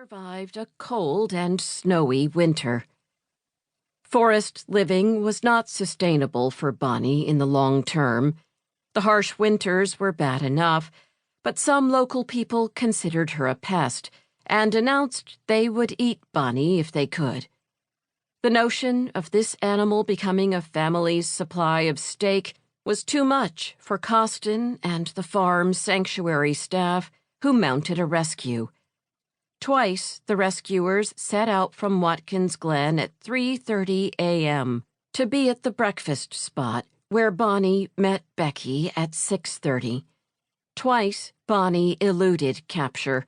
survived a cold and snowy winter. Forest living was not sustainable for Bonnie in the long term. The harsh winters were bad enough, but some local people considered her a pest and announced they would eat Bonnie if they could. The notion of this animal becoming a family's supply of steak was too much for Costin and the farm sanctuary staff who mounted a rescue. Twice, the rescuers set out from Watkins Glen at 3:30 a.m. to be at the breakfast spot where Bonnie met Becky at 6:30. Twice, Bonnie eluded capture.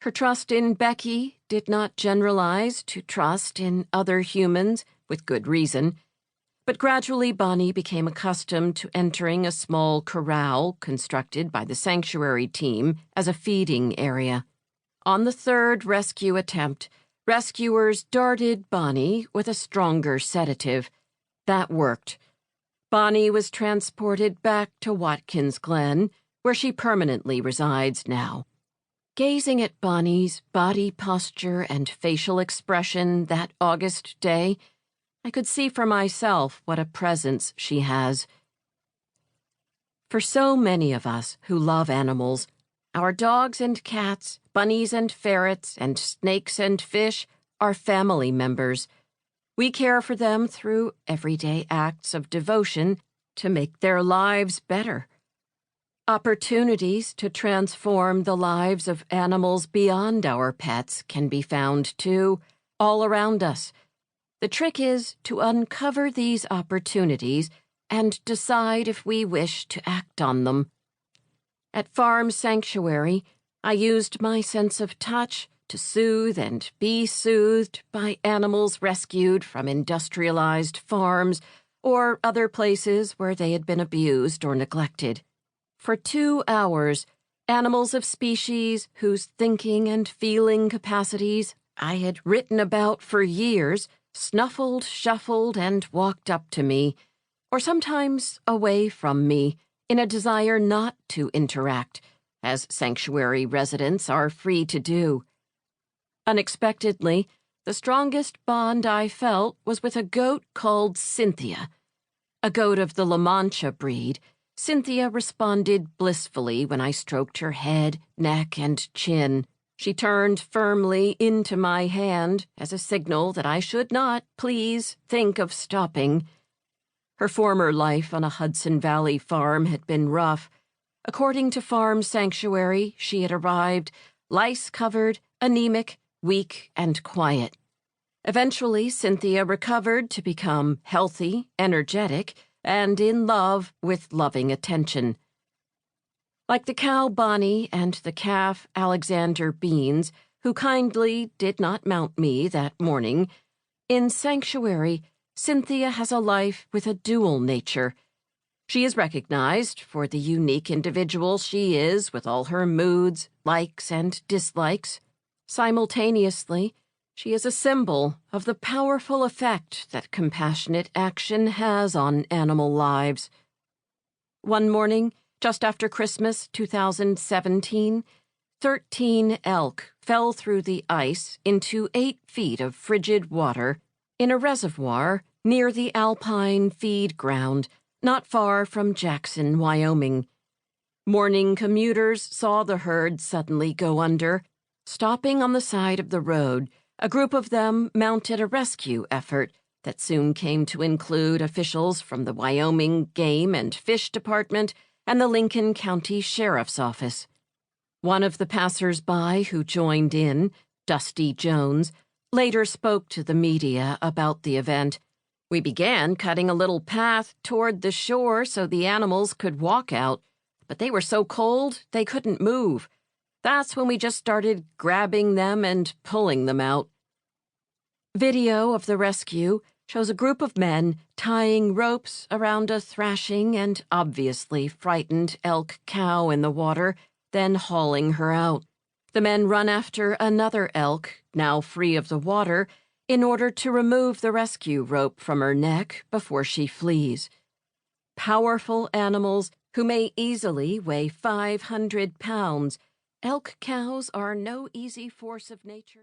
Her trust in Becky did not generalize to trust in other humans, with good reason. But gradually Bonnie became accustomed to entering a small corral constructed by the sanctuary team as a feeding area. On the third rescue attempt, rescuers darted Bonnie with a stronger sedative. That worked. Bonnie was transported back to Watkins Glen, where she permanently resides now. Gazing at Bonnie's body posture and facial expression that August day, I could see for myself what a presence she has. For so many of us who love animals, our dogs and cats, bunnies and ferrets, and snakes and fish are family members. We care for them through everyday acts of devotion to make their lives better. Opportunities to transform the lives of animals beyond our pets can be found, too, all around us. The trick is to uncover these opportunities and decide if we wish to act on them. At Farm Sanctuary, I used my sense of touch to soothe and be soothed by animals rescued from industrialized farms or other places where they had been abused or neglected. For 2 hours, animals of species whose thinking and feeling capacities I had written about for years snuffled, shuffled, and walked up to me, or sometimes away from me, in a desire not to interact, as sanctuary residents are free to do. Unexpectedly, the strongest bond I felt was with a goat called Cynthia. A goat of the La Mancha breed, Cynthia responded blissfully when I stroked her head, neck, and chin. She turned firmly into my hand as a signal that I should not, please, think of stopping. Her former life on a Hudson Valley farm had been rough. According to Farm Sanctuary, she had arrived lice-covered, anemic, weak, and quiet. Eventually, Cynthia recovered to become healthy, energetic, and in love with loving attention. Like the cow Bonnie and the calf Alexander Beans, who kindly did not mount me that morning, in Sanctuary, Cynthia has a life with a dual nature. She is recognized for the unique individual she is with all her moods, likes, and dislikes. Simultaneously, she is a symbol of the powerful effect that compassionate action has on animal lives. One morning, just after Christmas 2017, 13 elk fell through the ice into 8 feet of frigid water in a reservoir near the Alpine Feed Ground, not far from Jackson, Wyoming. Morning commuters saw the herd suddenly go under. Stopping on the side of the road, a group of them mounted a rescue effort that soon came to include officials from the Wyoming Game and Fish Department and the Lincoln County Sheriff's Office. One of the passers-by who joined in, Dusty Jones, later spoke to the media about the event. "We began cutting a little path toward the shore so the animals could walk out, but they were so cold they couldn't move. That's when we just started grabbing them and pulling them out." Video of the rescue shows a group of men tying ropes around a thrashing and obviously frightened elk cow in the water, then hauling her out. The men run after another elk, now free of the water, in order to remove the rescue rope from her neck before she flees. Powerful animals who may easily weigh 500 pounds, elk cows are no easy force of nature.